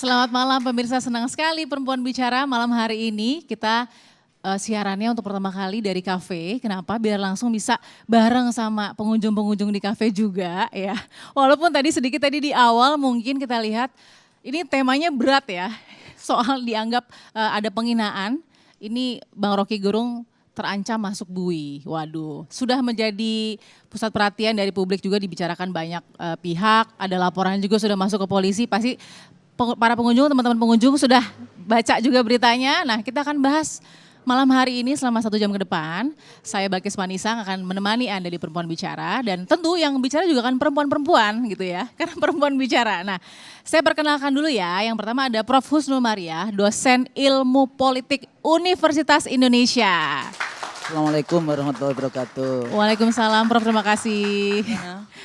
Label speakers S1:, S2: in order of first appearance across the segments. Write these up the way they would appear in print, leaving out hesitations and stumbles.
S1: Selamat malam pemirsa, senang sekali Perempuan Bicara malam hari ini kita siarannya untuk pertama kali dari kafe. Kenapa? Biar langsung bisa bareng sama pengunjung-pengunjung di kafe juga ya. Walaupun tadi sedikit tadi di awal mungkin kita lihat ini temanya berat ya. Soal dianggap ada penghinaan. Ini Bang Rocky Gerung terancam masuk bui. Waduh, sudah menjadi pusat perhatian dari publik juga dibicarakan banyak pihak. Ada laporan juga sudah masuk ke polisi. Pasti para pengunjung, teman-teman pengunjung sudah baca juga beritanya. Nah, kita akan bahas malam hari ini selama 1 jam ke depan. Saya Balkis Manisang akan menemani Anda di Perempuan Bicara. Dan tentu yang bicara juga kan perempuan-perempuan gitu ya. Karena perempuan bicara. Nah, saya perkenalkan dulu ya. Yang pertama ada Prof. Husnul Maria, dosen ilmu politik Universitas Indonesia.
S2: Assalamualaikum warahmatullahi wabarakatuh.
S1: Waalaikumsalam Prof, terima kasih.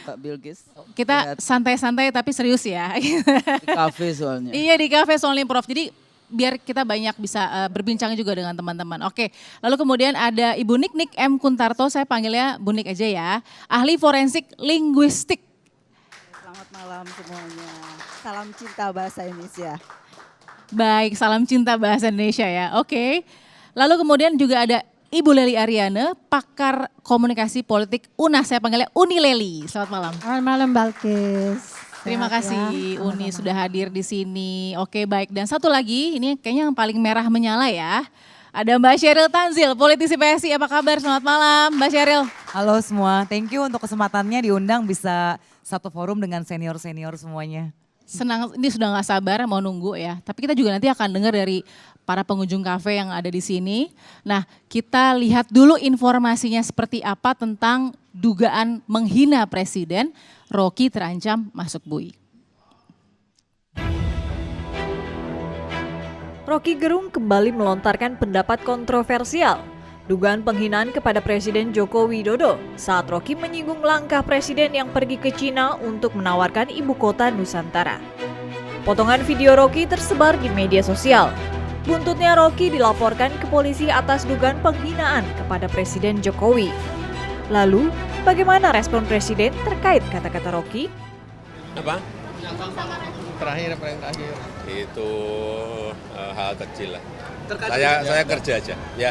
S2: Pak Bilkis.
S1: Kita santai-santai tapi serius ya.
S2: Di kafe soalnya.
S1: Iya di kafe soalnya Prof. Jadi biar kita banyak bisa berbincang juga dengan teman-teman. Oke, lalu kemudian ada Ibu Nik M. Kuntarto, saya panggilnya Bu Nik aja ya. Ahli forensik linguistik.
S3: Selamat malam semuanya. Salam cinta bahasa Indonesia.
S1: Baik, salam cinta bahasa Indonesia ya. Oke. Lalu kemudian juga ada Ibu Leli Ariane, pakar komunikasi politik UNAS, saya panggilnya Uni Leli. Selamat malam.
S3: Selamat malam Balkis.
S1: Terima
S3: Sehat
S1: kasih
S3: ya.
S1: Uni sudah hadir di sini. Oke baik, dan satu lagi ini kayaknya yang paling merah menyala ya. Ada Mbak Sheryl Tanzil, politisi PSI, apa kabar? Selamat malam Mbak Sheryl.
S4: Halo semua, thank you untuk kesempatannya diundang bisa satu forum dengan senior-senior semuanya.
S1: Senang, ini sudah gak sabar mau nunggu ya. Tapi kita juga nanti akan dengar dari para pengunjung kafe yang ada di sini. Nah, kita lihat dulu informasinya seperti apa tentang dugaan menghina presiden. Rocky terancam masuk bui.
S5: Rocky Gerung kembali melontarkan pendapat kontroversial. Dugaan penghinaan kepada Presiden Joko Widodo saat Rocky menyinggung langkah presiden yang pergi ke Cina untuk menawarkan ibu kota Nusantara. Potongan video Rocky tersebar di media sosial. Buntutnya Rocky dilaporkan ke polisi atas dugaan penghinaan kepada Presiden Jokowi. Lalu, bagaimana respon presiden terkait kata-kata Rocky?
S6: Apa?
S7: Terakhir, paling terakhir.
S6: Itu hal kecil lah. Saya kerja aja. Ya.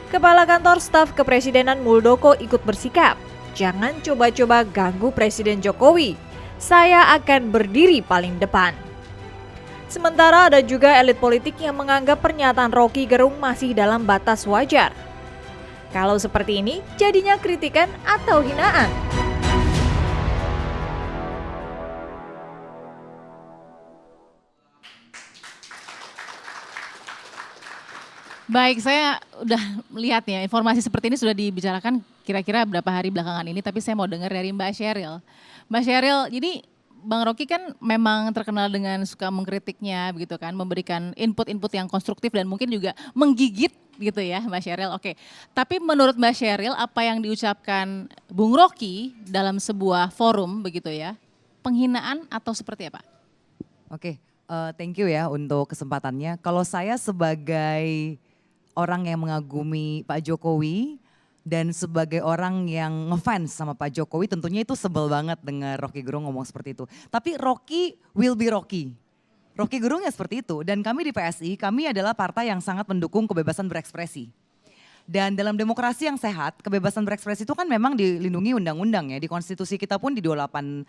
S5: Kepala Kantor Staf Kepresidenan Muldoko ikut bersikap. Jangan coba-coba ganggu Presiden Jokowi. Saya akan berdiri paling depan. Sementara ada juga elit politik yang menganggap pernyataan Rocky Gerung masih dalam batas wajar. Kalau seperti ini, jadinya kritikan atau hinaan.
S1: Baik, saya udah lihat ya informasi seperti ini sudah dibicarakan kira-kira berapa hari belakangan ini. Tapi saya mau dengar dari Mbak Sheryl. Mbak Sheryl, jadi Bang Rocky kan memang terkenal dengan suka mengkritiknya begitu kan. Memberikan input-input yang konstruktif dan mungkin juga menggigit gitu ya Mbak Sheryl. Oke, tapi menurut Mbak Sheryl apa yang diucapkan Bung Rocky dalam sebuah forum begitu ya. Penghinaan atau seperti apa?
S4: Oke, thank you ya untuk kesempatannya. Kalau saya sebagai orang yang mengagumi Pak Jokowi dan sebagai orang yang ngefans sama Pak Jokowi tentunya itu sebel banget dengar Rocky Gerung ngomong seperti itu. Tapi Rocky will be Rocky. Rocky Gerung ya seperti itu dan kami di PSI, kami adalah partai yang sangat mendukung kebebasan berekspresi. Dan dalam demokrasi yang sehat, kebebasan berekspresi itu kan memang dilindungi undang-undang ya. Di konstitusi kita pun di 28,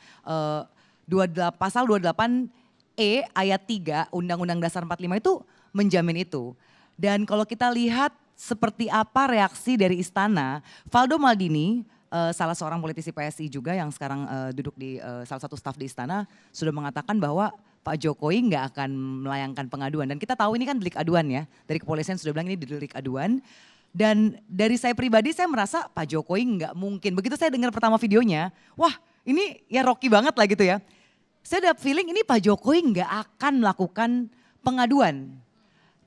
S4: pasal 28E ayat 3 Undang-Undang Dasar 45 itu menjamin itu. Dan kalau kita lihat seperti apa reaksi dari istana, Valdo Maldini, salah seorang politisi PSI juga yang sekarang duduk di salah satu staf di istana, sudah mengatakan bahwa Pak Jokowi nggak akan melayangkan pengaduan. Dan kita tahu ini kan delik aduan ya, dari kepolisian sudah bilang ini delik aduan. Dan dari saya pribadi saya merasa Pak Jokowi nggak mungkin, begitu saya dengar pertama videonya, wah ini ya Rocky banget lah gitu ya. Saya ada feeling ini Pak Jokowi nggak akan melakukan pengaduan.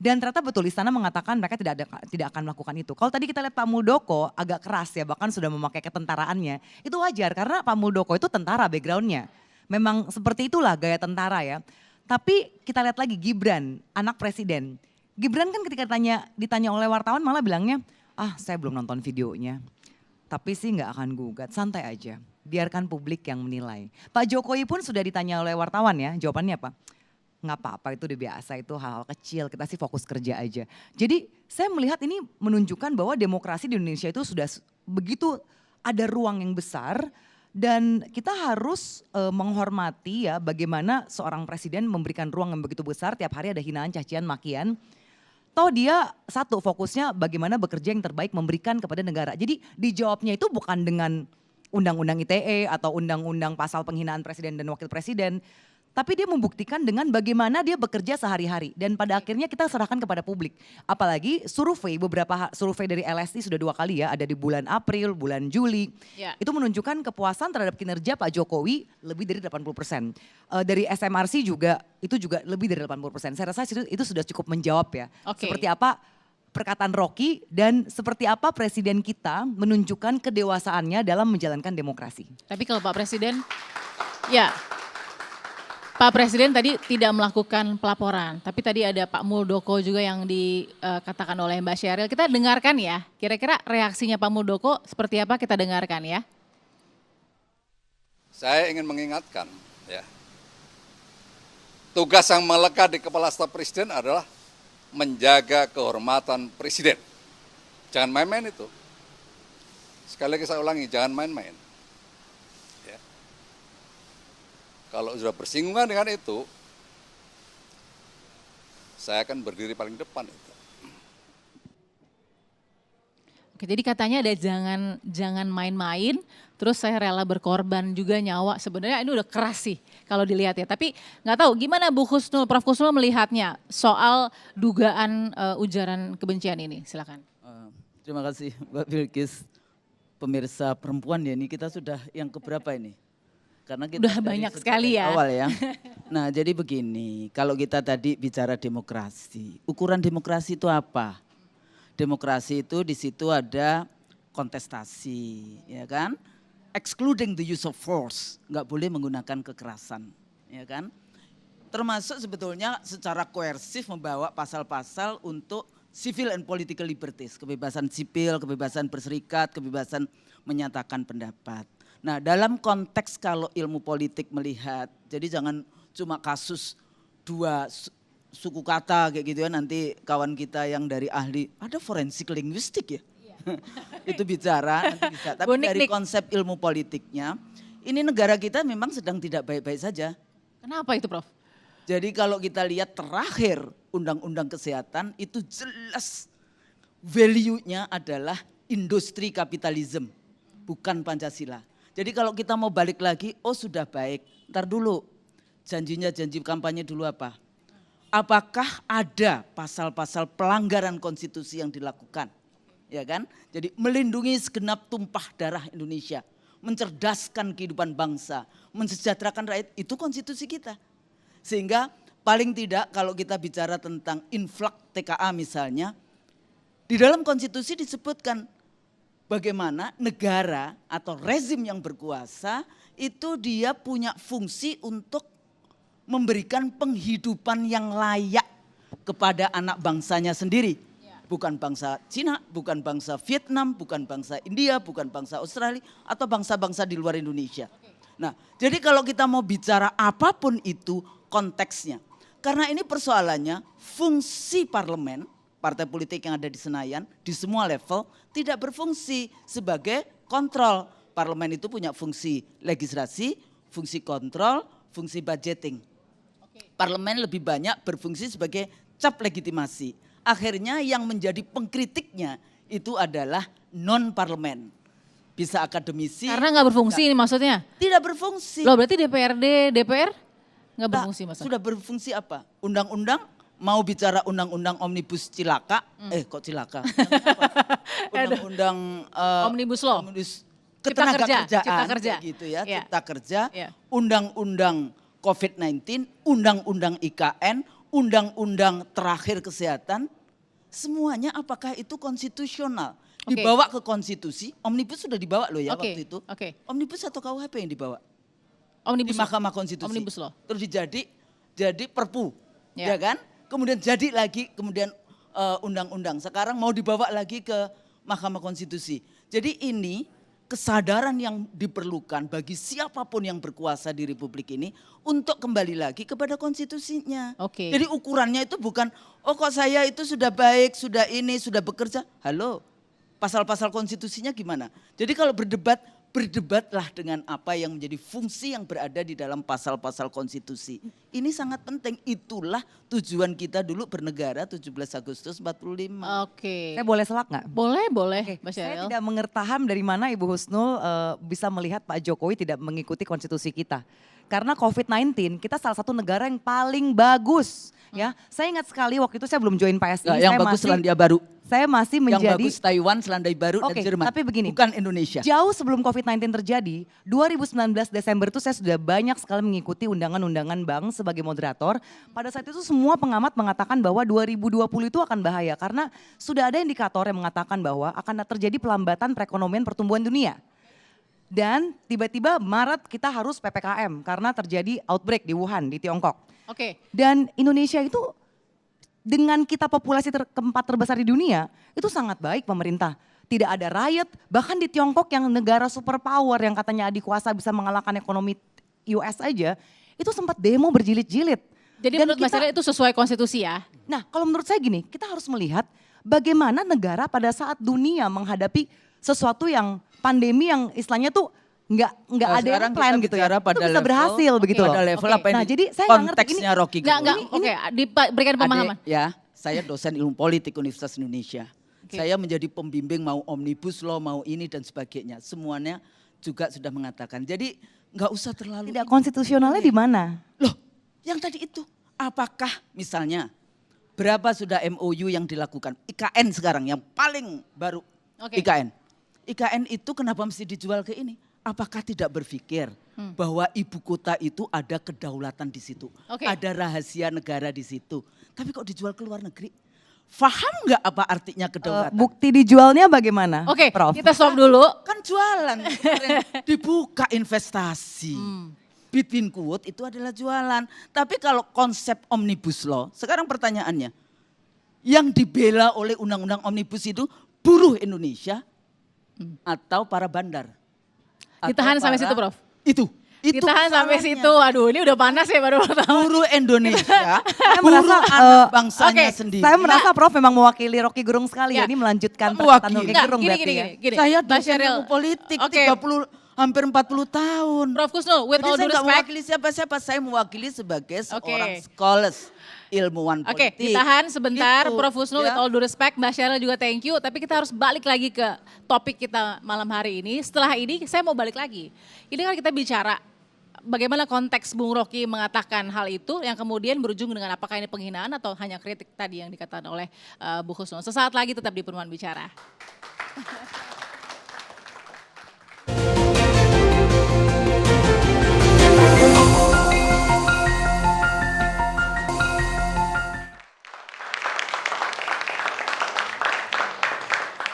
S4: Dan ternyata betul istana mengatakan mereka tidak akan melakukan itu. Kalau tadi kita lihat Pak Muldoko agak keras ya, bahkan sudah memakai ketentaraannya. Itu wajar karena Pak Muldoko itu tentara backgroundnya. Memang seperti itulah gaya tentara ya. Tapi kita lihat lagi Gibran, anak presiden. Gibran kan ketika ditanya oleh wartawan malah bilangnya, ah saya belum nonton videonya. tapi sih nggak akan gugat, santai aja. Biarkan publik yang menilai. Pak Jokowi pun sudah ditanya oleh wartawan ya, jawabannya apa? Nggak apa-apa, itu udah biasa, itu hal-hal kecil, kita sih fokus kerja aja. Jadi saya melihat ini menunjukkan bahwa demokrasi di Indonesia itu sudah begitu ada ruang yang besar dan kita harus menghormati ya bagaimana seorang presiden memberikan ruang yang begitu besar, tiap hari ada hinaan, cacian, makian. Toh dia satu fokusnya bagaimana bekerja yang terbaik memberikan kepada negara. Jadi dijawabnya itu bukan dengan undang-undang ITE atau undang-undang pasal penghinaan presiden dan wakil presiden. Tapi dia membuktikan dengan bagaimana dia bekerja sehari-hari. Dan pada akhirnya kita serahkan kepada publik. Apalagi survei, beberapa survei dari LSI sudah 2 kali ya. Ada di bulan April, bulan Juli.
S1: Ya.
S4: Itu menunjukkan kepuasan terhadap kinerja Pak Jokowi lebih dari 80%. Dari SMRC juga, itu juga lebih dari 80%. Saya rasa itu sudah cukup menjawab ya.
S1: Oke.
S4: Seperti apa perkataan Rocky dan seperti apa presiden kita menunjukkan kedewasaannya dalam menjalankan demokrasi.
S1: Tapi kalau Pak Presiden, ya Pak Presiden tadi tidak melakukan pelaporan, tapi tadi ada Pak Muldoko juga yang dikatakan oleh Mbak Sheryl. Kita dengarkan ya, kira-kira reaksinya Pak Muldoko seperti apa, kita dengarkan ya.
S6: Saya ingin mengingatkan ya, tugas yang melekat di kepala staf presiden adalah menjaga kehormatan presiden. Jangan main-main itu. Sekali lagi saya ulangi, jangan main-main. Ya. Kalau sudah bersinggungan dengan itu, saya akan berdiri paling depan itu.
S1: Oke, jadi katanya ada jangan main-main, terus saya rela berkorban juga nyawa. Sebenarnya ini udah keras sih kalau dilihat ya. Tapi nggak tahu gimana Bu Kusnul, Prof Kusnul melihatnya soal dugaan ujaran kebencian ini. Silakan.
S2: Terima kasih Mbak Bilkis. Pemirsa perempuan ya, ini kita sudah yang keberapa ini? Karena kita
S1: Udah banyak sekali ya.
S2: Awal ya. Nah jadi begini, kalau kita tadi bicara demokrasi, ukuran demokrasi itu apa? Demokrasi itu di situ ada kontestasi, ya kan? Excluding the use of force, nggak boleh menggunakan kekerasan, ya kan? Termasuk sebetulnya secara koersif membawa pasal-pasal untuk civil and political liberties, kebebasan sipil, kebebasan berserikat, kebebasan menyatakan pendapat. Nah dalam konteks kalau ilmu politik melihat, jadi jangan cuma kasus dua suku kata kayak gitu ya, nanti kawan kita yang dari ahli, ada forensik linguistik ya, itu bicara nanti bisa. Tapi dari konsep ilmu politiknya, ini negara kita memang sedang tidak baik-baik saja.
S1: Kenapa itu Prof?
S2: Jadi kalau kita lihat terakhir undang-undang kesehatan itu jelas value-nya adalah industri kapitalisme, bukan Pancasila. Jadi kalau kita mau balik lagi, oh sudah baik, ntar dulu janjinya janji kampanye dulu apa? Apakah ada pasal-pasal pelanggaran konstitusi yang dilakukan? Ya kan? Jadi melindungi segenap tumpah darah Indonesia, mencerdaskan kehidupan bangsa, mensejahterakan rakyat, itu konstitusi kita. Sehingga paling tidak kalau kita bicara tentang inflak TKA misalnya, di dalam konstitusi disebutkan bagaimana negara atau rezim yang berkuasa itu dia punya fungsi untuk memberikan penghidupan yang layak kepada anak bangsanya sendiri. Bukan bangsa Cina, bukan bangsa Vietnam, bukan bangsa India, bukan bangsa Australia, atau bangsa-bangsa di luar Indonesia. Nah, jadi kalau kita mau bicara apapun itu konteksnya. Karena ini persoalannya fungsi parlemen, partai politik yang ada di Senayan, di semua level tidak berfungsi sebagai kontrol. Parlemen itu punya fungsi legislasi, fungsi kontrol, fungsi budgeting. Parlemen lebih banyak berfungsi sebagai cap legitimasi. Akhirnya yang menjadi pengkritiknya itu adalah non-parlemen. Bisa akademisi.
S1: Karena nggak berfungsi ini maksudnya?
S2: Tidak berfungsi.
S1: Loh berarti DPRD, DPR nggak berfungsi maksudnya?
S2: Sudah berfungsi apa? Undang-undang, mau bicara undang-undang omnibus cilaka. Kok cilaka? Undang-undang
S1: Omnibus Law.
S2: Ketenaga kerjaan.
S1: Cipta kerja.
S2: Gitu ya,
S1: Yeah.
S2: Cipta kerja.
S1: Yeah.
S2: Undang-undang COVID-19, undang-undang IKN, undang-undang terakhir kesehatan, semuanya apakah itu konstitusional? Dibawa ke konstitusi, omnibus sudah dibawa loh ya waktu itu. Omnibus atau KUHP yang dibawa?
S1: Omnibus
S2: di Mahkamah Konstitusi.
S1: Omnibus Law.
S2: Terus jadi perpu, ya kan? Kemudian jadi lagi kemudian undang-undang. Sekarang mau dibawa lagi ke Mahkamah Konstitusi. Jadi ini kesadaran yang diperlukan bagi siapapun yang berkuasa di Republik ini untuk kembali lagi kepada konstitusinya.
S1: Oke.
S2: Jadi ukurannya itu bukan, oh kok saya itu sudah baik, sudah ini, sudah bekerja. Halo, pasal-pasal konstitusinya gimana? Jadi kalau berdebat, berdebatlah dengan apa yang menjadi fungsi yang berada di dalam pasal-pasal konstitusi. Ini sangat penting, itulah tujuan kita dulu bernegara 17 Agustus 45.
S1: Oke.
S4: Saya boleh selak nggak?
S1: Boleh,
S4: Oke,
S1: Mbak
S4: saya
S1: Sheryl.
S4: tidak mengertaham dari mana Ibu Husnul bisa melihat Pak Jokowi tidak mengikuti konstitusi kita. Karena COVID-19 kita salah satu negara yang paling bagus. Ya, saya ingat sekali waktu itu saya belum join PSI.
S2: Yang
S4: saya
S2: bagus
S4: masih,
S2: Selandia Baru.
S4: Saya masih
S2: Yang
S4: menjadi
S2: bagus Taiwan, Selandia Baru, dan
S4: Oke,
S2: Jerman.
S4: tapi begini.
S2: Bukan Indonesia.
S4: Jauh sebelum COVID-19 terjadi, 2019 Desember itu saya sudah banyak sekali mengikuti undangan-undangan bank sebagai moderator. Pada saat itu semua pengamat mengatakan bahwa 2020 itu akan bahaya karena sudah ada indikator yang mengatakan bahwa akan terjadi pelambatan perekonomian pertumbuhan dunia. Dan tiba-tiba Maret kita harus PPKM karena terjadi outbreak di Wuhan, di Tiongkok.
S1: Oke.
S4: Dan Indonesia itu dengan kita populasi keempat terbesar di dunia, itu sangat baik pemerintah. Tidak ada riot, bahkan di Tiongkok yang negara superpower yang katanya adik kuasa bisa mengalahkan ekonomi US aja, itu sempat demo berjilid-jilid.
S1: Jadi
S4: Dan
S1: menurut Mbak Sheryl itu sesuai konstitusi ya?
S4: Nah kalau menurut saya gini, kita harus melihat bagaimana negara pada saat dunia menghadapi sesuatu yang pandemi yang istilahnya tuh nggak ada yang
S2: Sekarang
S4: plan
S2: kita
S4: gitu ya,
S2: bicara
S4: itu
S2: pada
S4: bisa
S2: level-
S4: berhasil begitu loh.
S2: Pada level
S1: Oke.
S2: apa ini?
S4: Nah, jadi saya nggak ngerti
S2: konteksnya Rocky
S1: Enggak,
S2: Gerung.
S1: oke, diberikan pemahaman.
S2: Adik, ya, saya dosen ilmu politik Universitas Indonesia.
S1: Oke.
S2: Saya menjadi pembimbing mau omnibus law, mau ini dan sebagainya. Semuanya juga sudah mengatakan. Jadi nggak usah terlalu.
S4: Tidak konstitusionalnya di mana?
S2: Loh, yang tadi itu. Apakah misalnya berapa sudah MOU yang dilakukan? IKN sekarang yang paling baru.
S1: Oke.
S2: IKN. IKN itu kenapa mesti dijual ke ini? Apakah tidak berpikir bahwa ibu kota itu ada kedaulatan di situ,
S1: Oke.
S2: ada rahasia negara di situ. Tapi kok dijual ke luar negeri? Faham nggak apa artinya kedaulatan?
S4: Bukti dijualnya bagaimana,
S1: Oke,
S4: Prof?
S1: kita stop dulu.
S2: Kan jualan, kemarin dibuka investasi. Between quote itu adalah jualan. Tapi kalau konsep omnibus law, sekarang pertanyaannya, yang dibela oleh undang-undang omnibus itu buruh Indonesia atau para bandar?
S1: Ditahan
S2: Atau
S1: sampai
S2: para-
S1: situ, Prof.
S2: Itu
S1: Ditahan sampai
S2: kesalahannya.
S1: situ. Aduh, ini udah panas ya baru pertama.
S2: Buruh Indonesia,
S4: merasa,
S2: buruh anak bangsanya
S1: oke,
S2: sendiri.
S4: Saya merasa Prof memang mewakili Rocky Gerung sekali ya.
S1: Ya.
S4: Ini melanjutkan
S2: Mewakili.
S4: perkataan Rocky
S1: Enggak,
S4: Gerung
S1: gini,
S4: berarti ya.
S1: gini.
S2: Saya
S1: Mbak
S2: dosen
S1: Sheryl.
S2: ilmu politik
S1: Oke.
S2: 30 hampir 40 tahun.
S1: Prof Kusnul, with
S2: Jadi
S1: all
S2: saya
S1: due
S2: nggak
S1: respect.
S2: mewakili siapa-siapa, saya mewakili sebagai seorang
S1: Oke.
S2: scholars, ilmuwan
S1: Oke,
S2: politik.
S1: ditahan sebentar,
S2: Gitu,
S1: Prof Husnul, with
S2: ya.
S1: all due respect, Mbak Sheryl juga thank you. Tapi kita harus balik lagi ke topik kita malam hari ini. Setelah ini saya mau balik lagi. Ini kan kita bicara bagaimana konteks Bung Rocky mengatakan hal itu yang kemudian berujung dengan apakah ini penghinaan atau hanya kritik tadi yang dikatakan oleh Bu Husnul. Sesaat lagi tetap di Pertemuan Bicara.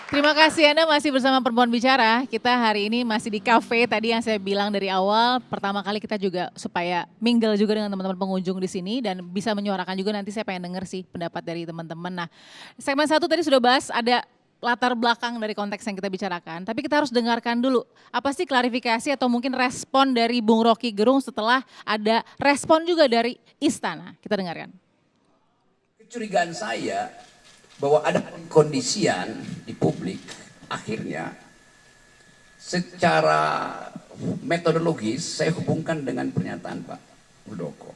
S1: Terima kasih Anda masih bersama Perempuan Bicara. Kita hari ini masih di kafe tadi yang saya bilang dari awal. Pertama kali kita juga supaya mingle juga dengan teman-teman pengunjung di sini dan bisa menyuarakan juga, nanti saya pengen denger sih pendapat dari teman-teman. Nah, segmen 1 tadi sudah bahas ada latar belakang dari konteks yang kita bicarakan. Tapi kita harus dengarkan dulu apa sih klarifikasi atau mungkin respon dari Bung Rocky Gerung setelah ada respon juga dari Istana. Kita dengarkan.
S8: Kecurigaan saya bahwa ada kondisian di publik akhirnya secara metodologis saya hubungkan dengan pernyataan Pak Muldoko.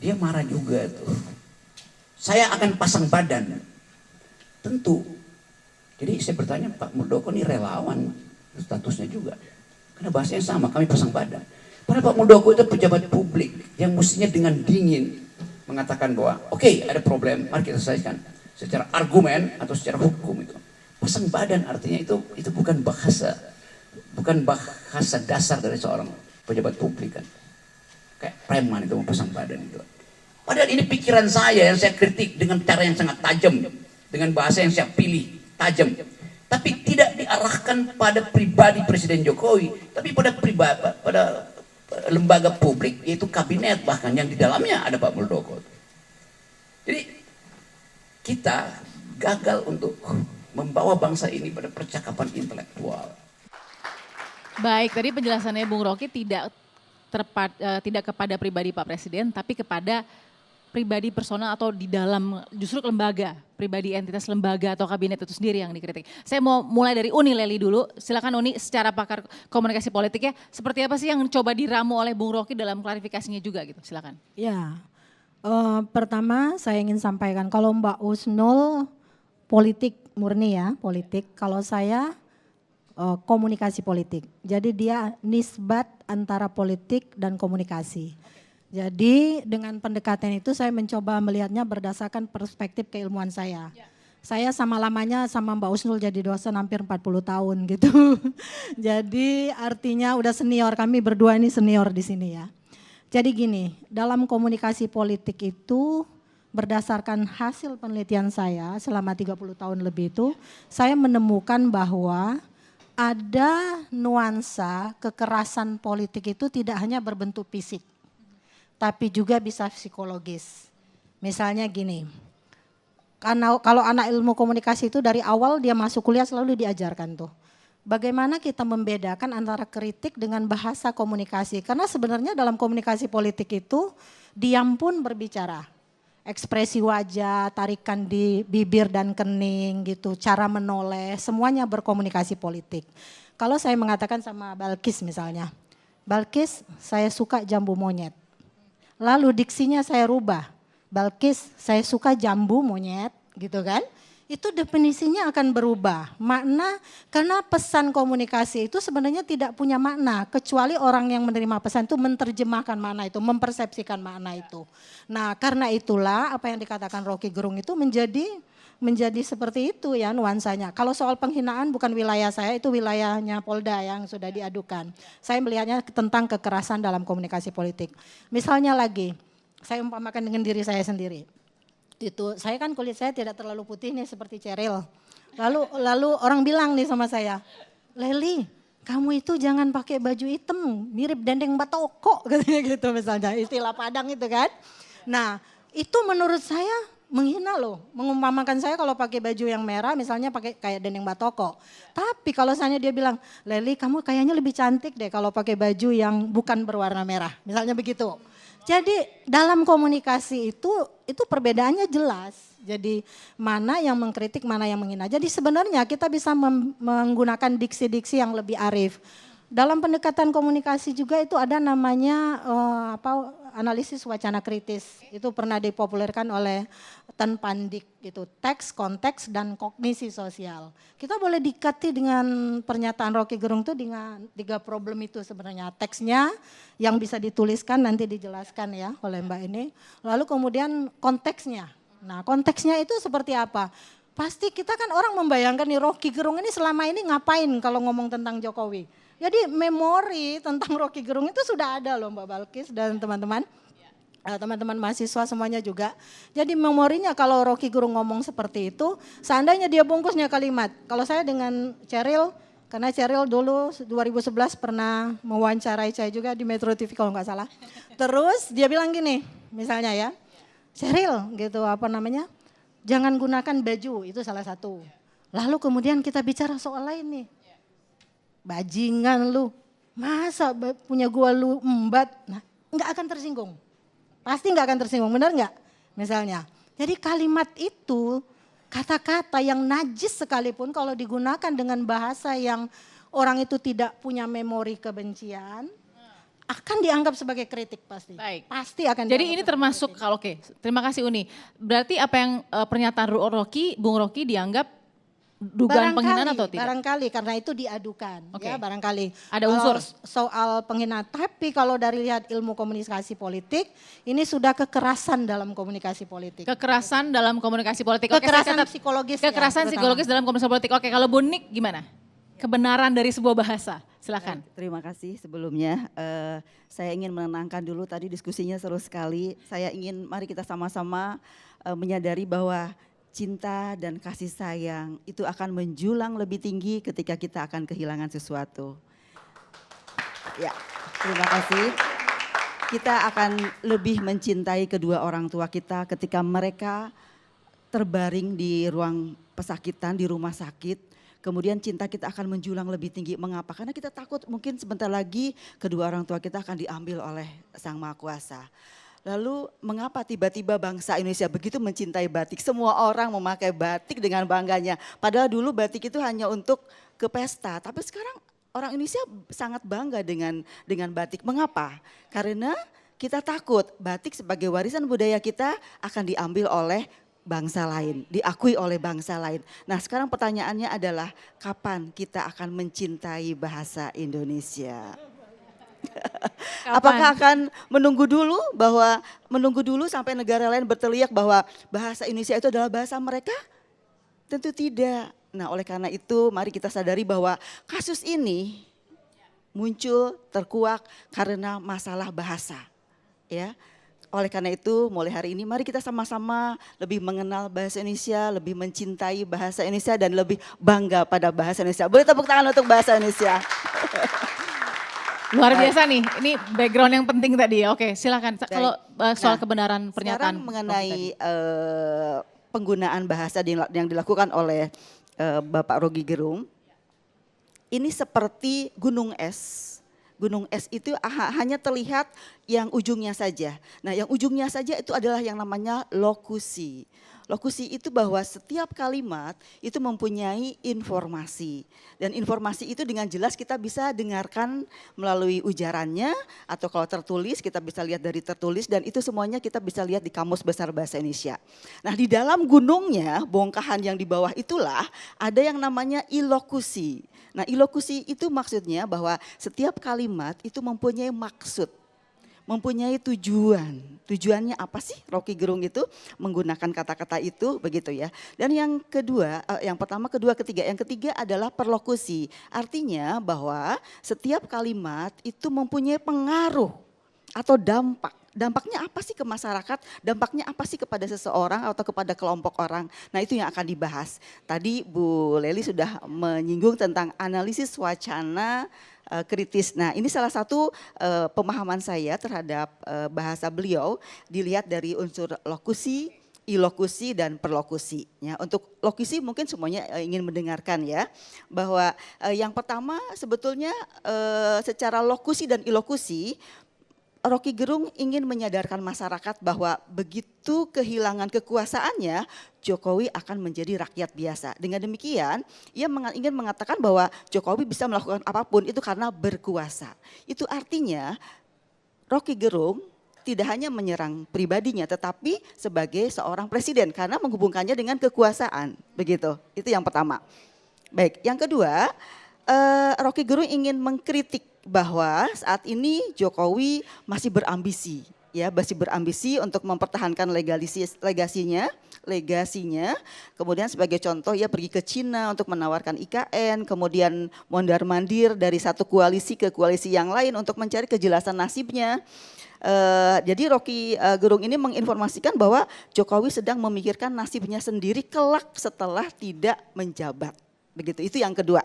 S8: Dia marah juga tuh. Saya akan pasang badan. Tentu. Jadi saya bertanya, Pak Muldoko ini relawan statusnya juga. Karena bahasanya sama, kami pasang badan. Padahal Pak Muldoko itu pejabat publik yang mestinya dengan dingin mengatakan bahwa oke, ada problem, mari kita selesaikan secara argumen atau secara hukum itu. Pasang badan artinya itu bukan bahasa dasar dari seorang pejabat publik kan. Kayak preman itu mau pasang badan itu. Padahal ini pikiran saya yang saya kritik dengan cara yang sangat tajam, dengan bahasa yang saya pilih tajam. Tapi tidak diarahkan pada pribadi Presiden Jokowi, tapi pada lembaga publik, yaitu kabinet bahkan yang di dalamnya ada Pak Muldoko. Jadi kita gagal untuk membawa bangsa ini pada percakapan intelektual.
S1: Baik, tadi penjelasannya Bung Rocky tidak kepada pribadi Pak Presiden, tapi kepada pribadi personal atau di dalam justru lembaga, pribadi entitas lembaga atau kabinet itu sendiri yang dikritik. Saya mau mulai dari Uni Leli dulu, silakan Uni secara pakar komunikasi politiknya, seperti apa sih yang coba diramu oleh Bung Rocky dalam klarifikasinya juga gitu, silakan.
S9: Ya, pertama saya ingin sampaikan kalau Mbak Husnul politik murni ya, politik. Kalau saya komunikasi politik. Jadi dia nisbat antara politik dan komunikasi. Jadi dengan pendekatan itu saya mencoba melihatnya berdasarkan perspektif keilmuan saya. Saya sama lamanya sama Mbak Husnul jadi dosen hampir 40 tahun gitu. Jadi artinya udah senior, kami berdua ini senior di sini ya. Jadi gini, dalam komunikasi politik itu berdasarkan hasil penelitian saya selama 30 tahun lebih itu, saya menemukan bahwa ada nuansa kekerasan politik itu tidak hanya berbentuk fisik, tapi juga bisa psikologis. Misalnya gini, karena kalau anak ilmu komunikasi itu dari awal dia masuk kuliah selalu diajarkan tuh. Bagaimana kita membedakan antara kritik dengan bahasa komunikasi. Karena sebenarnya dalam komunikasi politik itu diam pun berbicara. Ekspresi wajah, tarikan di bibir dan kening gitu, cara menoleh, semuanya berkomunikasi politik. Kalau saya mengatakan sama Balkis misalnya, Balkis saya suka jambu monyet. Lalu diksinya saya rubah, Balkis saya suka jambu monyet gitu kan. Itu definisinya akan berubah. Makna, karena pesan komunikasi itu sebenarnya tidak punya makna. Kecuali orang yang menerima pesan itu menerjemahkan makna itu, mempersepsikan makna itu. Nah karena itulah apa yang dikatakan Rocky Gerung itu menjadi seperti itu ya nuansanya. Kalau soal penghinaan bukan wilayah saya, itu wilayahnya Polda yang sudah diadukan. Saya melihatnya tentang kekerasan dalam komunikasi politik. Misalnya lagi, saya umpamakan dengan diri saya sendiri. Itu saya kan kulit saya tidak terlalu putih nih seperti Cheryl. Lalu orang bilang nih sama saya, Leli, kamu itu jangan pakai baju hitam, mirip dendeng batoko katanya gitu misalnya, istilah Padang itu kan. Nah, itu menurut saya menghina loh, mengumpamakan saya kalau pakai baju yang merah misalnya pakai kayak dendeng batoko. Tapi kalau misalnya dia bilang, Leli kamu kayaknya lebih cantik deh kalau pakai baju yang bukan berwarna merah, misalnya begitu. Jadi dalam komunikasi itu perbedaannya jelas. Jadi mana yang mengkritik, mana yang menghina. Jadi sebenarnya kita bisa menggunakan diksi-diksi yang lebih arif. Dalam pendekatan komunikasi juga itu ada namanya analisis wacana kritis. Itu pernah dipopulerkan oleh Tan Pandik gitu. Teks, konteks, dan kognisi sosial. Kita boleh dikati dengan pernyataan Rocky Gerung itu dengan 3 problem itu sebenarnya. Teksnya yang bisa dituliskan nanti dijelaskan ya oleh Mbak ini. Lalu kemudian konteksnya. Nah konteksnya itu seperti apa? Pasti kita kan orang membayangkan nih Rocky Gerung ini selama ini ngapain kalau ngomong tentang Jokowi. Jadi memori tentang Rocky Gerung itu sudah ada loh Mbak Balkis dan teman-teman. Teman-teman mahasiswa semuanya juga. Jadi memorinya kalau Rocky Gerung ngomong seperti itu, seandainya dia bungkusnya kalimat. Kalau saya dengan Cheryl, karena Cheryl dulu 2011 pernah mewawancarai saya juga di Metro TV kalau nggak salah. Terus dia bilang gini, misalnya ya, Cheryl gitu jangan gunakan baju, itu salah satu. Lalu kemudian kita bicara soal lain nih. Bajingan lu, masa punya gua lu embat, nah nggak akan tersinggung. Pasti nggak akan tersinggung, benar nggak? Misalnya, jadi kalimat itu, kata-kata yang najis sekalipun kalau digunakan dengan bahasa yang orang itu tidak punya memori kebencian, akan dianggap sebagai kritik pasti.
S1: Baik.
S9: Pasti akan.
S1: Jadi ini termasuk kalau terima kasih Uni. Berarti apa yang pernyataan Bung Rocky dianggap dugaan penghinaan atau tidak?
S9: Barangkali karena itu diadukan ya barangkali.
S1: Ada unsur
S9: soal penghinaan. Tapi kalau dari lihat ilmu komunikasi politik, ini sudah kekerasan dalam komunikasi politik.
S1: Kekerasan dalam komunikasi politik.
S9: Kekerasan psikologis.
S1: Kekerasan psikologis dalam komunikasi politik. Oke, kalau Bu Nik gimana? Kebenaran dari sebuah bahasa. Silakan.
S3: Terima kasih sebelumnya. Saya ingin menenangkan dulu, tadi diskusinya seru sekali. Saya ingin mari kita sama-sama menyadari bahwa cinta dan kasih sayang itu akan menjulang lebih tinggi ketika kita akan kehilangan sesuatu. Ya, terima kasih. Kita akan lebih mencintai kedua orang tua kita ketika mereka terbaring di ruang pesakitan, di rumah sakit, kemudian cinta kita akan menjulang lebih tinggi. Mengapa? Karena kita takut mungkin sebentar lagi kedua orang tua kita akan diambil oleh Sang Maha Kuasa. Lalu mengapa tiba-tiba bangsa Indonesia begitu mencintai batik? Semua orang memakai batik dengan bangganya. Padahal dulu batik itu hanya untuk ke pesta. Tapi sekarang orang Indonesia sangat bangga dengan batik. Mengapa? Karena kita takut batik sebagai warisan budaya kita akan diambil oleh bangsa lain, diakui oleh bangsa lain. Nah sekarang pertanyaannya adalah kapan kita akan mencintai bahasa Indonesia? Apakah akan menunggu dulu sampai negara lain berteriak bahwa bahasa Indonesia itu adalah bahasa mereka? Tentu tidak. Nah oleh karena itu mari kita sadari bahwa kasus ini muncul terkuak karena masalah bahasa. Ya. Oleh karena itu mulai hari ini mari kita sama-sama lebih mengenal bahasa Indonesia, lebih mencintai bahasa Indonesia dan lebih bangga pada bahasa Indonesia. Boleh tepuk tangan untuk bahasa Indonesia.
S1: Luar biasa nih, ini background yang penting tadi ya. Oke silakan, kalau soal kebenaran pernyataan.
S3: Sekarang mengenai penggunaan bahasa yang dilakukan oleh Bapak Roky Gerung, ini seperti gunung es. Gunung es itu hanya terlihat yang ujungnya saja. Nah yang ujungnya saja itu adalah yang namanya lokusi. Lokusi itu bahwa setiap kalimat itu mempunyai informasi. Dan informasi itu dengan jelas kita bisa dengarkan melalui ujarannya atau kalau tertulis kita bisa lihat dari tertulis dan itu semuanya kita bisa lihat di Kamus Besar Bahasa Indonesia. Nah di dalam gunungnya, bongkahan yang di bawah itulah ada yang namanya ilokusi. Nah ilokusi itu maksudnya bahwa setiap kalimat itu mempunyai maksud. Mempunyai tujuan. Tujuannya apa sih Roky Gerung itu menggunakan kata-kata itu begitu ya. Dan yang kedua, yang pertama, kedua, ketiga. Yang ketiga adalah perlokusi. Artinya bahwa setiap kalimat itu mempunyai pengaruh atau dampak. Dampaknya apa sih ke masyarakat? Dampaknya apa sih kepada seseorang atau kepada kelompok orang? Nah itu yang akan dibahas. Tadi Bu Lely sudah menyinggung tentang analisis wacana kritis. Nah ini salah satu pemahaman saya terhadap bahasa beliau dilihat dari unsur lokusi, ilokusi dan perlokusi. Ya, untuk lokusi mungkin semuanya ingin mendengarkan ya, bahwa yang pertama sebetulnya secara lokusi dan ilokusi, Roky Gerung ingin menyadarkan masyarakat bahwa begitu kehilangan kekuasaannya, Jokowi akan menjadi rakyat biasa. Dengan demikian, ia ingin mengatakan bahwa Jokowi bisa melakukan apapun itu karena berkuasa. Itu artinya Roky Gerung tidak hanya menyerang pribadinya, tetapi sebagai seorang presiden karena menghubungkannya dengan kekuasaan. Begitu, itu yang pertama. Baik, yang kedua, Roky Gerung ingin mengkritik bahwa saat ini Jokowi masih berambisi, ya masih berambisi untuk mempertahankan legasinya. Kemudian sebagai contoh ia pergi ke Cina untuk menawarkan IKN, kemudian mondar-mandir dari satu koalisi ke koalisi yang lain untuk mencari kejelasan nasibnya. Jadi Roky Gerung ini menginformasikan bahwa Jokowi sedang memikirkan nasibnya sendiri kelak setelah tidak menjabat. Begitu, itu yang kedua.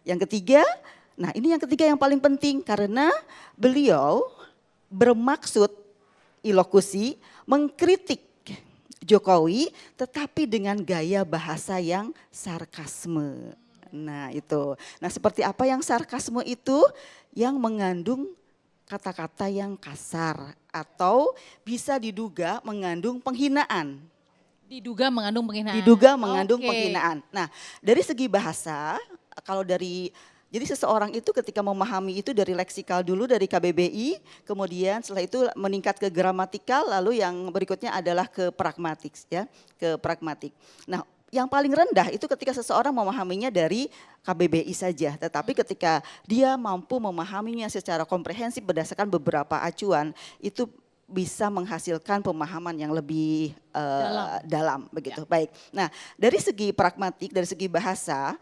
S3: Yang ketiga, nah ini yang ketiga yang paling penting karena beliau bermaksud ilokusi mengkritik Jokowi tetapi dengan gaya bahasa yang sarkasme. Nah itu, nah seperti apa yang sarkasme itu? Yang mengandung kata-kata yang kasar atau bisa diduga mengandung penghinaan.
S1: Diduga mengandung penghinaan.
S3: Diduga mengandung penghinaan. Nah dari segi bahasa, kalau jadi seseorang itu ketika memahami itu dari leksikal dulu dari KBBI, kemudian setelah itu meningkat ke gramatikal, lalu yang berikutnya adalah ke pragmatik ya, ke pragmatik. Nah, yang paling rendah itu ketika seseorang memahaminya dari KBBI saja, tetapi ketika dia mampu memahaminya secara komprehensif berdasarkan beberapa acuan, itu bisa menghasilkan pemahaman yang lebih dalam begitu. Ya. Baik. Nah, dari segi pragmatik, dari segi bahasa,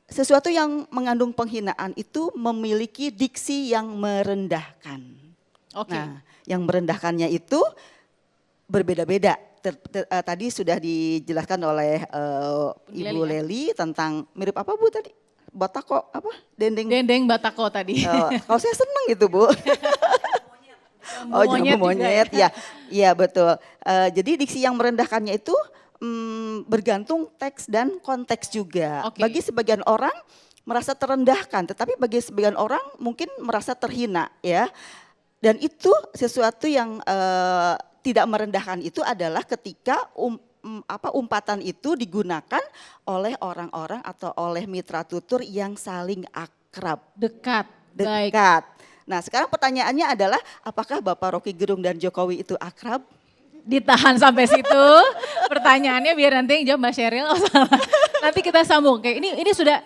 S3: sesuatu yang mengandung penghinaan itu memiliki diksi yang merendahkan. Nah, yang merendahkannya itu berbeda-beda. Tadi sudah dijelaskan oleh Ibu Lely tentang mirip apa Bu tadi? Batako apa?
S1: Dendeng batako tadi.
S3: Kalau saya senang itu Bu. Oh jambu monyet ya, iya betul. Jadi diksi yang merendahkannya itu bergantung teks dan konteks juga.
S1: Oke.
S3: Bagi sebagian orang merasa terendahkan, tetapi bagi sebagian orang mungkin merasa terhina ya. Dan itu sesuatu yang tidak merendahkan itu adalah ketika umpatan itu digunakan oleh orang-orang atau oleh mitra tutur yang saling akrab.
S1: Dekat. Baik.
S3: Dekat. Nah sekarang pertanyaannya adalah apakah Bapak Rocky Gerung dan Jokowi itu akrab?
S1: Ditahan sampai situ. Pertanyaannya biar nanti yang jawab Mbak Sheryl. Oh, salah. Nanti kita sambung. Oke, ini sudah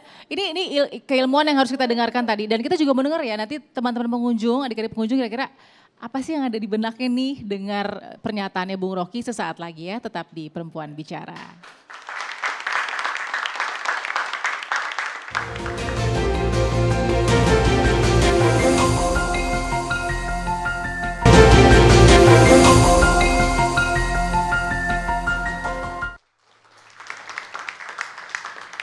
S1: keilmuan yang harus kita dengarkan tadi dan kita juga mendengar ya nanti teman-teman pengunjung, adik-adik pengunjung kira-kira apa sih yang ada di benaknya nih dengar pernyataannya Bung Rocky sesaat lagi ya, tetap di Perempuan Bicara.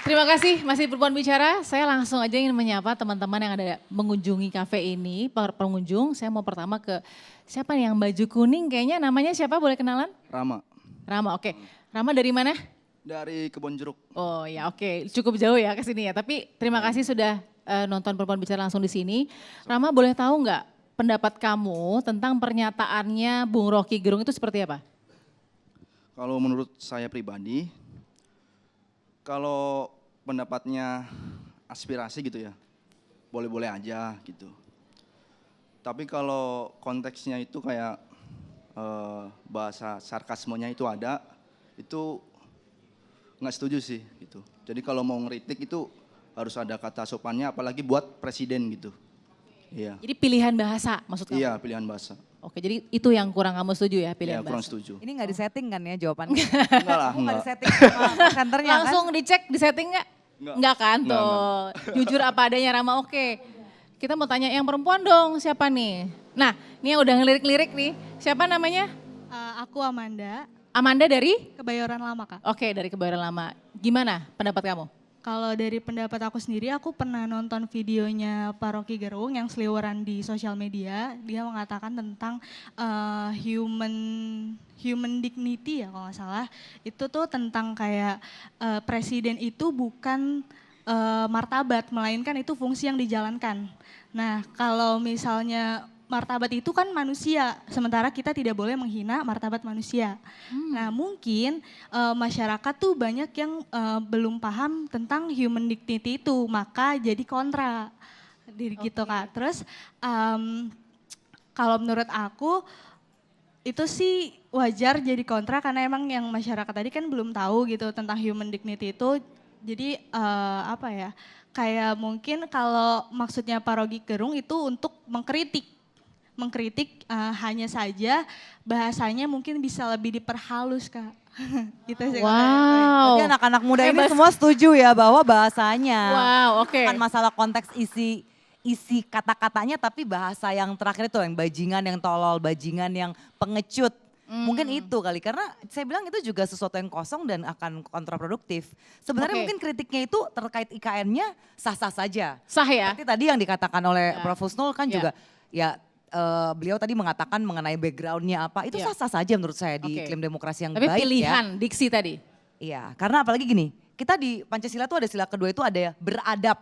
S1: Terima kasih masih Perempuan Bicara. Saya langsung aja ingin menyapa teman-teman yang ada mengunjungi kafe ini. Pengunjung, saya mau pertama ke siapa nih yang baju kuning kayaknya namanya siapa, boleh kenalan?
S7: Rama.
S1: Rama, oke. Rama dari mana?
S7: Dari Kebon Jeruk.
S1: Oh ya oke, cukup jauh ya ke sini ya. Tapi terima kasih sudah nonton Perempuan Bicara langsung di sini. Rama boleh tahu nggak pendapat kamu tentang pernyataannya Bung Rocky Gerung itu seperti apa?
S7: Kalau menurut saya pribadi, kalau pendapatnya aspirasi gitu ya, boleh-boleh aja gitu. Tapi kalau konteksnya itu kayak bahasa sarkasmenya itu ada, itu nggak setuju sih gitu. Jadi kalau mau ngeritik itu harus ada kata sopannya, apalagi buat presiden gitu. Iya.
S1: Jadi pilihan bahasa maksud kamu?
S7: Iya, pilihan bahasa.
S1: Oke, jadi itu yang kurang kamu setuju ya pilihan
S7: Iya,
S1: bahasa?
S7: kurang setuju.
S4: Ini nggak disetting kan ya jawabannya?
S7: Enggak lah,
S4: Nggak
S7: enggak.
S4: disetting sama senternya kan?
S1: Langsung dicek, disetting nggak? Nggak kan
S7: Enggak,
S1: tuh. Jujur apa adanya Rama, oke. Kita mau tanya yang perempuan dong, siapa nih? Nah, ini yang udah ngelirik-lirik nih. Siapa namanya?
S10: Aku Amanda,
S1: Amanda dari?
S10: Kebayoran Lama Kak.
S1: Oke, dari Kebayoran Lama. Gimana pendapat kamu?
S10: Kalau dari pendapat aku sendiri, aku pernah nonton videonya Pak Rocky Gerung yang seliweran di sosial media. Dia mengatakan tentang human dignity ya kalau nggak salah. Itu tuh tentang kayak presiden itu bukan martabat, melainkan itu fungsi yang dijalankan. Nah kalau misalnya martabat itu kan manusia, sementara kita tidak boleh menghina martabat manusia. Nah mungkin masyarakat tuh banyak yang belum paham tentang human dignity itu, maka jadi kontra. Gitu Kak. Terus kalau menurut aku itu sih wajar jadi kontra karena emang yang masyarakat tadi kan belum tahu gitu tentang human dignity itu. Jadi apa ya, kayak mungkin kalau maksudnya Pak Rocky Gerung itu untuk mengkritik hanya saja bahasanya mungkin bisa lebih diperhalus Kak. Gitu sih.
S1: Wow.
S4: Jadi anak-anak muda ini
S1: Hebat.
S4: semua setuju ya bahwa bahasanya.
S1: Wow, oke.
S4: Bukan masalah konteks isi kata-katanya tapi bahasa yang terakhir itu yang bajingan, yang tolol, bajingan, yang pengecut. Mungkin itu kali karena saya bilang itu juga sesuatu yang kosong dan akan kontraproduktif. Sebenarnya
S1: Oke.
S4: mungkin kritiknya itu terkait IKN-nya sah-sah saja.
S1: Sah ya?
S4: Seperti tadi yang dikatakan oleh
S1: Ya.
S4: Prof. Husnul kan
S1: Ya.
S4: juga ya beliau tadi mengatakan mengenai backgroundnya apa, itu
S1: Ya.
S4: sah-sah saja menurut saya di
S1: Oke.
S4: klaim demokrasi yang
S1: Tapi
S4: baik ya.
S1: pilihan diksi tadi.
S4: Iya, karena apalagi gini, kita di Pancasila tuh ada sila kedua itu ada beradab.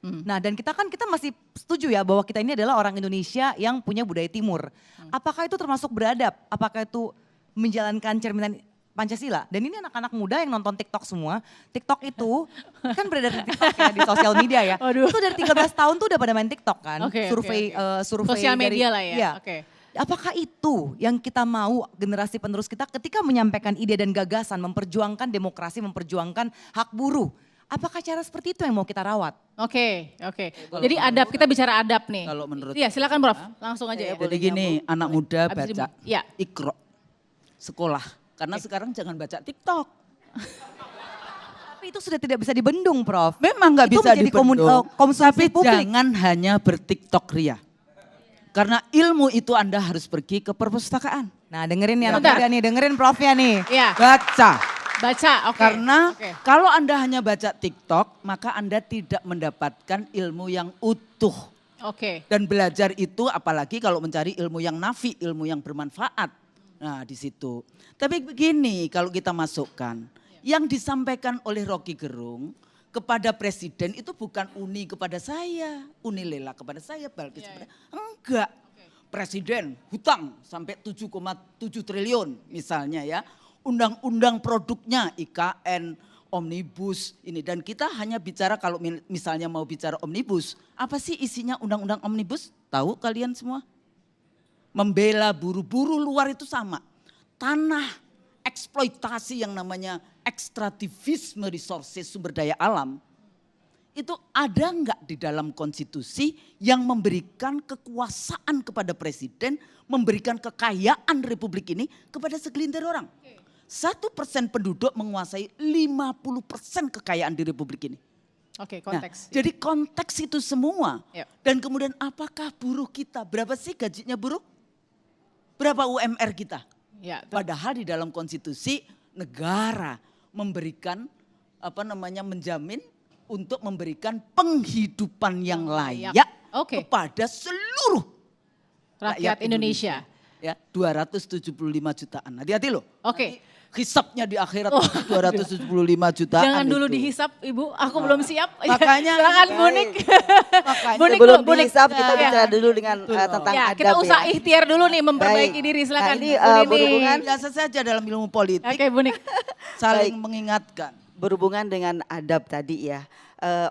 S4: Nah dan kita masih setuju ya bahwa kita ini adalah orang Indonesia yang punya budaya timur. Apakah itu termasuk beradab? Apakah itu menjalankan cerminan Pancasila? Dan ini anak-anak muda yang nonton TikTok semua, TikTok itu kan beredar di TikTok ya, di sosial media ya.
S1: Waduh.
S4: Itu dari 13 tahun tuh udah pada main TikTok kan,
S1: Oke,
S4: survei
S1: oke.
S4: survei
S1: Sosial
S4: dari-
S1: media lah ya,
S4: iya.
S1: oke.
S4: Apakah itu yang kita mau generasi penerus kita ketika menyampaikan ide dan gagasan, memperjuangkan demokrasi, memperjuangkan hak buruh. Apakah cara seperti itu yang mau kita rawat?
S1: Oke. Jadi adab, kita bicara adab nih.
S2: Kalau menurut
S1: Iya silakan Prof, langsung aja ya.
S2: Jadi
S1: boleh
S2: gini,
S1: nyambung.
S2: anak muda
S1: Habis
S2: baca
S1: Iya.
S2: Iqra, sekolah. Karena sekarang jangan baca TikTok.
S4: Tapi itu sudah tidak bisa dibendung, Prof.
S2: Memang nggak
S4: Itu
S2: bisa
S4: menjadi
S2: dibendung,
S4: konsumsi
S2: tapi
S4: publik.
S2: jangan hanya bertiktok ria. Karena ilmu itu Anda harus pergi ke perpustakaan.
S4: Nah dengerin nih anak
S1: Bentar.
S4: muda nih, dengerin Profnya nih.
S1: Iya,
S2: Baca.
S1: baca, oke.
S2: Karena
S1: Oke.
S2: kalau Anda hanya baca TikTok, maka Anda tidak mendapatkan ilmu yang utuh.
S1: Oke.
S2: Dan belajar itu apalagi kalau mencari ilmu yang nafi, ilmu yang bermanfaat. Nah di situ. Tapi begini kalau kita masukkan, Yang disampaikan oleh Rocky Gerung kepada presiden itu bukan Uni kepada saya, Uni Lela kepada saya, Balkis kepada enggak. Presiden hutang sampai 7,7 triliun misalnya ya. Undang-undang produknya IKN, omnibus ini, dan kita hanya bicara kalau misalnya mau bicara omnibus, apa sih isinya undang-undang omnibus? Tahu kalian semua? Membela buruh luar itu sama. Tanah eksploitasi yang namanya ekstrativisme resources sumber daya alam. Itu ada enggak di dalam konstitusi yang memberikan kekuasaan kepada presiden, memberikan kekayaan republik ini kepada segelintir orang. 1% penduduk menguasai 50% kekayaan di republik ini.
S1: Oke, konteks.
S2: Nah, jadi konteks itu semua.
S1: Yep.
S2: Dan kemudian apakah buruh kita, berapa sih gajinya buruh? Berapa UMR kita?
S1: Ya,
S2: Padahal di dalam konstitusi negara memberikan menjamin untuk memberikan penghidupan yang layak kepada seluruh
S1: rakyat Indonesia.
S2: Ya, 275 jutaan. Hati-hati loh.
S1: Oke.
S2: Hisapnya di akhirat 275 jutaan.
S1: Jangan dulu
S2: itu.
S1: dihisap Ibu, aku belum siap.
S2: Makanya
S1: silakan Bunik.
S2: Makanya
S3: sebelum dihisap kita bicara dulu dengan tentang
S1: ya,
S3: adab
S1: kita usah
S3: ya.
S1: ikhtiar dulu nih memperbaiki
S3: Baik.
S1: diri, silakan.
S3: Nah, ini,
S1: Bu Nini.
S3: berhubungan
S2: biasa saja dalam ilmu politik.
S1: Oke, Bunik.
S2: Saling
S3: Baik.
S2: mengingatkan.
S3: Berhubungan dengan adab tadi ya.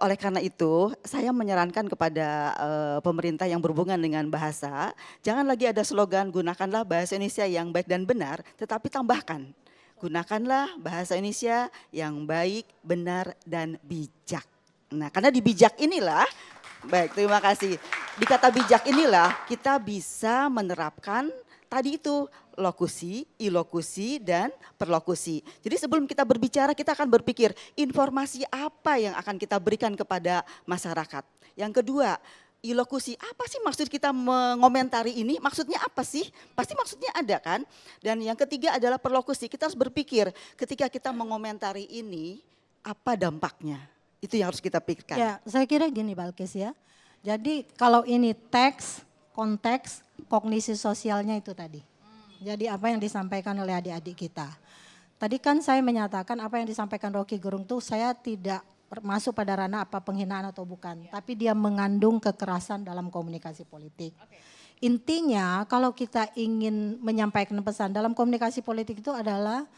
S3: Oleh karena itu saya menyarankan kepada pemerintah yang berhubungan dengan bahasa, jangan lagi ada slogan gunakanlah bahasa Indonesia yang baik dan benar, tetapi tambahkan gunakanlah bahasa Indonesia yang baik, benar, dan bijak. Nah, karena di bijak inilah, baik terima kasih, di kata bijak inilah kita bisa menerapkan tadi itu lokusi, ilokusi, dan perlokusi. Jadi sebelum kita berbicara kita akan berpikir informasi apa yang akan kita berikan kepada masyarakat. Yang kedua, ilokusi, apa sih maksud kita mengomentari ini? Maksudnya apa sih? Pasti maksudnya ada kan? Dan yang ketiga adalah perlokusi, kita harus berpikir ketika kita mengomentari ini apa dampaknya? Itu yang harus kita pikirkan.
S9: Ya, saya kira gini Balkis ya. Jadi kalau ini teks, konteks, kognisi sosialnya itu tadi. Jadi apa yang disampaikan oleh adik-adik kita. Tadi kan saya menyatakan apa yang disampaikan Rocky Gerung tuh saya tidak masuk pada ranah apa penghinaan atau bukan. Tapi dia mengandung kekerasan dalam komunikasi politik. Intinya kalau kita ingin menyampaikan pesan dalam komunikasi politik itu adalah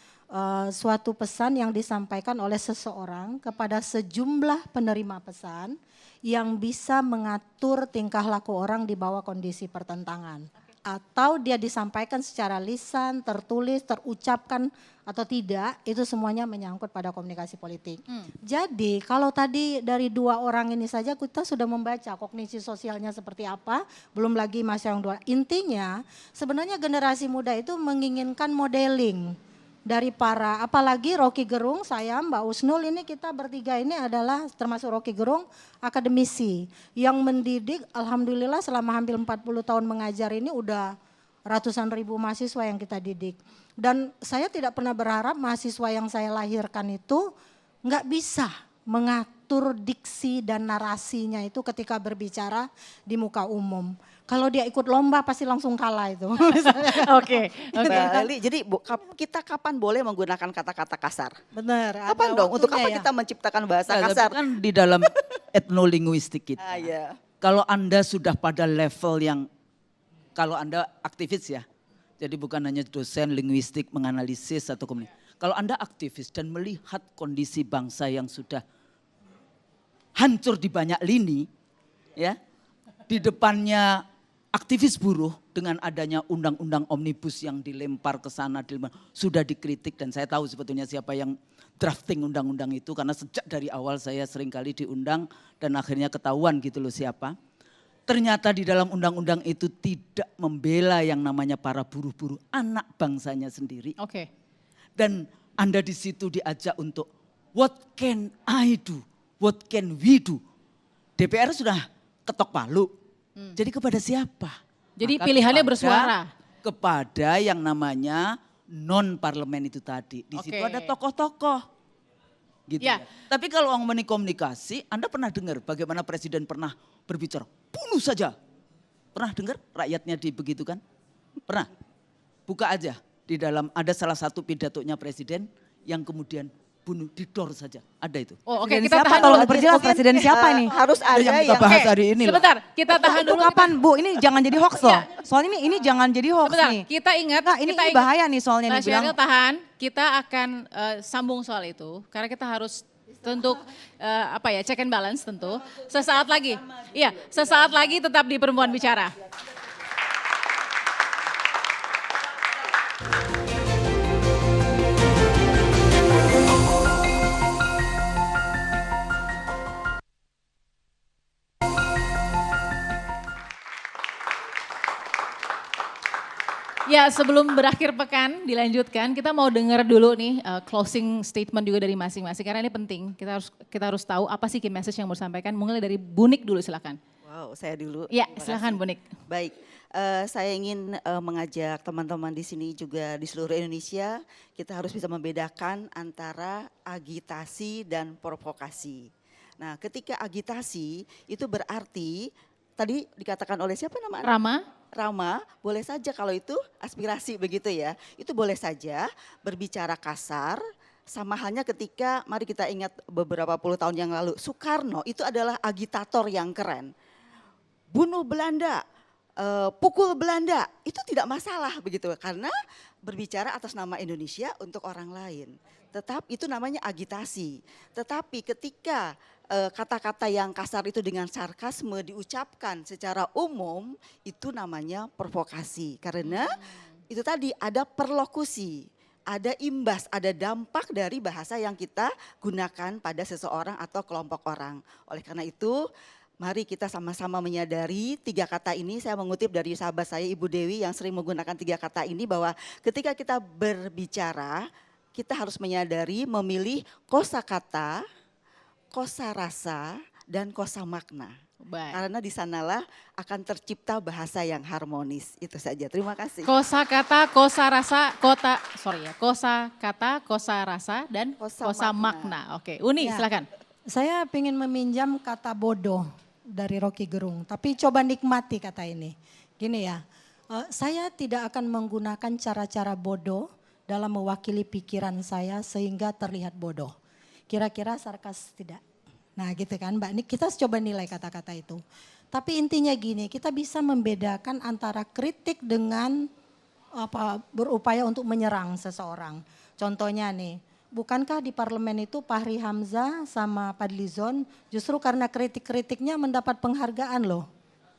S9: suatu pesan yang disampaikan oleh seseorang kepada sejumlah penerima pesan yang bisa mengatur tingkah laku orang di bawah kondisi pertentangan. Atau dia disampaikan secara lisan, tertulis, terucapkan atau tidak, itu semuanya menyangkut pada komunikasi politik. Jadi kalau tadi dari dua orang ini saja kita sudah membaca kognisi sosialnya seperti apa, belum lagi mas yang dua. Intinya sebenarnya generasi muda itu menginginkan modeling dari para, apalagi Rocky Gerung, saya Mbak Usnul ini kita bertiga ini adalah termasuk Rocky Gerung akademisi yang mendidik alhamdulillah selama hampir 40 tahun mengajar ini udah ratusan ribu mahasiswa yang kita didik. Dan saya tidak pernah berharap mahasiswa yang saya lahirkan itu nggak bisa mengatur diksi dan narasinya itu ketika berbicara di muka umum. Kalau dia ikut lomba pasti langsung kalah itu.
S1: Oke.
S3: Jadi kita kapan boleh menggunakan kata-kata kasar?
S9: Benar.
S3: Kapan dong? Untuk apa kita menciptakan bahasa kasar?
S2: Kan di dalam etnolinguistik kita.
S3: Ya.
S2: Kalau Anda sudah pada level yang, kalau Anda aktivis ya, jadi bukan hanya dosen linguistik menganalisis atau komunikasi. Kalau Anda aktivis dan melihat kondisi bangsa yang sudah hancur di banyak lini, ya, di depannya aktivis buruh dengan adanya undang-undang omnibus yang dilempar ke sana, sudah dikritik dan saya tahu sebetulnya siapa yang drafting undang-undang itu karena sejak dari awal saya seringkali diundang dan akhirnya ketahuan gitu loh siapa. Ternyata di dalam undang-undang itu tidak membela yang namanya para buruh-buruh, anak bangsanya sendiri.
S1: Oke.
S2: Dan Anda di situ diajak untuk what can I do, what can we do. DPR sudah ketok palu. Jadi kepada siapa?
S1: Jadi
S2: Maka
S1: pilihannya bersuara.
S2: Kepada yang namanya non parlemen itu tadi. Di situ ada tokoh-tokoh. Gitu ya. Tapi kalau ngomongin komunikasi, Anda pernah dengar bagaimana presiden pernah berbicara, bunuh saja. Pernah dengar rakyatnya dibegitukan? Pernah? Buka aja di dalam ada salah satu pidatonya presiden yang kemudian bunuh, didor saja. Ada itu.
S1: Oh, oke,
S4: Presiden
S1: kita
S4: siapa?
S1: tahan
S4: Tolong
S1: dulu.
S4: diperjelas presiden siapa nih?
S3: Harus ada
S2: Yang kita
S3: yang
S2: bahas
S1: Oke,
S2: hari ini loh.
S1: sebentar, kita tahan
S4: Itu
S1: dulu.
S4: kapan Bu? Ini jangan jadi hoax loh. Soalnya ini jangan jadi hoax
S1: Sebentar,
S4: nih.
S1: kita ingat.
S4: Nah, ini
S1: kita ingat.
S4: bahaya nih soalnya
S1: Mbak
S4: nih bilang.
S1: Sheryl tahan, kita akan sambung soal itu. Karena kita harus tentu check and balance tentu. Sesaat lagi, iya sesaat lagi tetap di Perempuan Bicara. Ya sebelum berakhir pekan dilanjutkan, kita mau dengar dulu nih closing statement juga dari masing-masing karena ini penting. Kita harus tahu apa sih key message yang mau disampaikan. Mulai dari Bu Nik dulu silakan.
S3: Wow, saya dulu.
S1: Ya
S3: Terima
S1: silakan
S3: kasih.
S1: Bu Nik.
S3: Baik, saya ingin mengajak teman-teman di sini juga di seluruh Indonesia, kita harus bisa membedakan antara agitasi dan provokasi. Nah, ketika agitasi itu berarti tadi dikatakan oleh siapa namanya? Rama, boleh saja kalau itu aspirasi begitu ya. Itu boleh saja berbicara kasar, sama halnya ketika mari kita ingat beberapa puluh tahun yang lalu, Soekarno itu adalah agitator yang keren. Bunuh Belanda, pukul Belanda, itu tidak masalah begitu karena berbicara atas nama Indonesia untuk orang lain. Tetap itu namanya agitasi. Tetapi ketika kata-kata yang kasar itu dengan sarkasme diucapkan secara umum, itu namanya provokasi. Karena itu tadi ada perlokusi, ada imbas, ada dampak dari bahasa yang kita gunakan pada seseorang atau kelompok orang. Oleh karena itu, mari kita sama-sama menyadari 3 kata ini. Saya mengutip dari sahabat saya Ibu Dewi yang sering menggunakan 3 kata ini, bahwa ketika kita berbicara, kita harus menyadari memilih kosakata, kosarasa, dan kosamakna.
S1: Baik.
S3: Karena di sanalah akan tercipta bahasa yang harmonis. Itu saja. Terima kasih.
S1: Kosakata, kosarasa, kosakata, kosarasa, dan kosamakna. Oke, Uni
S9: Ya.
S1: silakan.
S9: Saya ingin meminjam kata bodoh dari Rocky Gerung, tapi coba nikmati kata ini. Gini ya, saya tidak akan menggunakan cara-cara bodoh dalam mewakili pikiran saya sehingga terlihat bodoh. Kira-kira sarkas tidak? Nah gitu kan Mbak, ini kita coba nilai kata-kata itu. Tapi intinya gini, kita bisa membedakan antara kritik dengan berupaya untuk menyerang seseorang. Contohnya nih, bukankah di parlemen itu Fahri Hamzah sama Fadlizon justru karena kritik-kritiknya mendapat penghargaan loh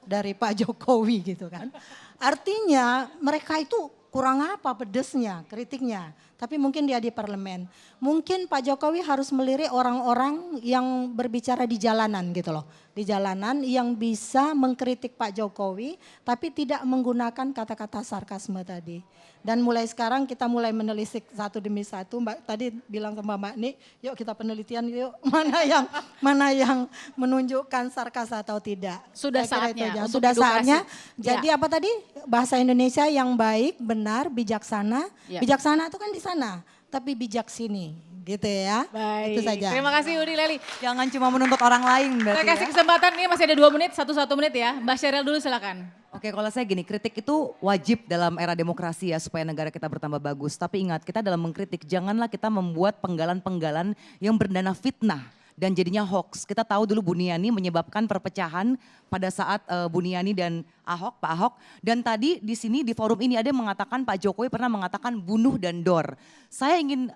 S9: dari Pak Jokowi gitu kan. Artinya mereka itu kurang apa pedesnya, kritiknya. Tapi mungkin dia di parlemen. Mungkin Pak Jokowi harus melirik orang-orang yang berbicara di jalanan gitu loh. Di jalanan yang bisa mengkritik Pak Jokowi tapi tidak menggunakan kata-kata sarkasme tadi. Dan mulai sekarang kita mulai menelisik satu demi satu. Mbak tadi bilang sama Mbak Nik, yuk kita penelitian yuk mana yang menunjukkan sarkas atau tidak.
S1: Sudah
S9: Saya kira
S1: saatnya
S9: itu aja.
S1: untuk
S9: Sudah
S1: edukasi.
S9: saatnya. Jadi
S1: Ya.
S9: apa tadi? Bahasa Indonesia yang baik, benar, bijaksana.
S1: Ya.
S9: Bijaksana itu kan di sana, tapi bijak sini, gitu ya.
S1: Baik.
S9: Itu saja.
S1: Terima kasih Uni Leli.
S4: Jangan cuma menuntut orang lain
S1: Saya
S4: berarti
S1: kasih
S4: ya.
S1: kesempatan, ini masih ada 2 menit, 1 menit ya. Mbak Sheryl dulu silakan.
S4: Oke, kalau saya gini, kritik itu wajib dalam era demokrasi ya supaya negara kita bertambah bagus. Tapi ingat, kita dalam mengkritik janganlah kita membuat penggalan-penggalan yang berdana fitnah dan jadinya hoax. Kita tahu dulu Buniani menyebabkan perpecahan pada saat Buniani dan Pak Ahok. Dan tadi di sini di forum ini ada yang mengatakan Pak Jokowi pernah mengatakan bunuh dan dor. Saya ingin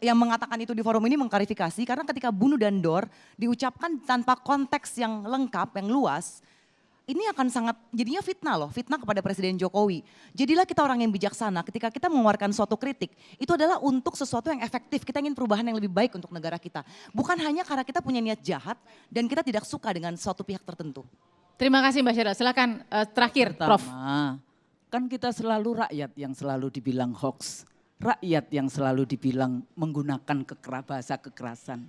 S4: yang mengatakan itu di forum ini mengklarifikasi karena ketika bunuh dan dor diucapkan tanpa konteks yang lengkap, yang luas, ini akan sangat jadinya fitnah loh, fitnah kepada Presiden Jokowi. Jadilah kita orang yang bijaksana ketika kita mengeluarkan suatu kritik, itu adalah untuk sesuatu yang efektif, kita ingin perubahan yang lebih baik untuk negara kita. Bukan hanya karena kita punya niat jahat dan kita tidak suka dengan suatu pihak tertentu.
S1: Terima kasih Mbak Sheryl, silakan terakhir Prof.
S2: Kan kita selalu rakyat yang selalu dibilang hoax. Rakyat yang selalu dibilang menggunakan bahasa kekerasan.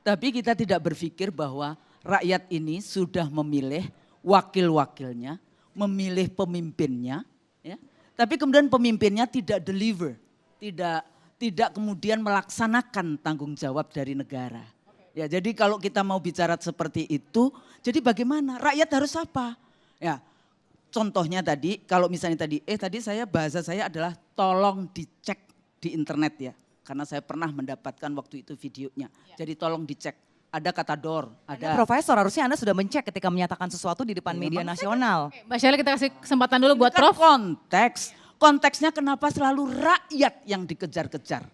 S2: Tapi kita tidak berpikir bahwa rakyat ini sudah memilih wakil-wakilnya, memilih pemimpinnya, ya. Tapi kemudian pemimpinnya tidak deliver, tidak kemudian melaksanakan tanggung jawab dari negara. Ya, jadi kalau kita mau bicara seperti itu, jadi bagaimana? Rakyat harus apa? Ya, contohnya tadi, kalau misalnya tadi bahasa saya adalah tolong dicek di internet ya. karena saya pernah mendapatkan waktu itu videonya. Jadi tolong dicek. Ada kata door, ada.
S4: Profesor, harusnya Anda sudah mencek ketika menyatakan sesuatu di depan media nasional.
S1: Mbak Sheryl, kita kasih kesempatan dulu buat
S2: Kan
S1: Prof.
S2: konteksnya kenapa selalu rakyat yang dikejar-kejar.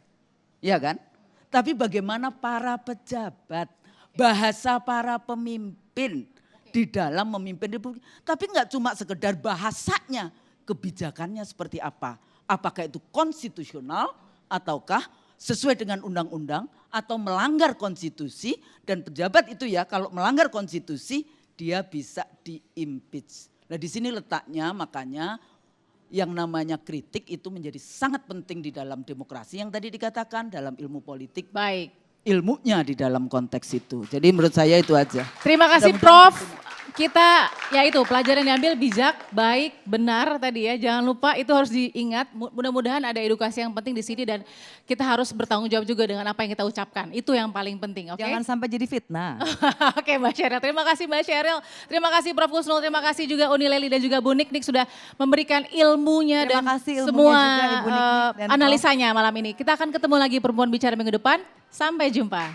S2: Ya kan? Tapi bagaimana para pejabat, bahasa para pemimpin di dalam memimpin republik. Tapi enggak cuma sekedar bahasanya, kebijakannya seperti apa. Apakah itu konstitusional ataukah sesuai dengan undang-undang atau melanggar konstitusi, dan pejabat itu ya kalau melanggar konstitusi dia bisa di-impeach. Nah di sini letaknya, makanya yang namanya kritik itu menjadi sangat penting di dalam demokrasi yang tadi dikatakan dalam ilmu politik.
S1: Baik.
S2: Ilmunya di dalam konteks itu. Jadi menurut saya itu aja.
S1: Terima kasih Prof. Kita ya itu pelajaran yang diambil bijak, baik, benar tadi ya. Jangan lupa itu harus diingat. Mudah-mudahan ada edukasi yang penting di sini dan kita harus bertanggung jawab juga dengan apa yang kita ucapkan. Itu yang paling penting, oke?
S4: Jangan sampai jadi fitnah.
S1: Oke Mbak Sheryl, terima kasih Mbak Sheryl. Terima kasih Prof. Husnul, terima kasih juga Uni Leli dan juga Bu Niknik sudah memberikan ilmunya dan semua
S4: juga, Ibu Niknik dan Prof.
S1: analisanya malam ini. Kita akan ketemu lagi Perempuan Bicara minggu depan. Sampai jumpa.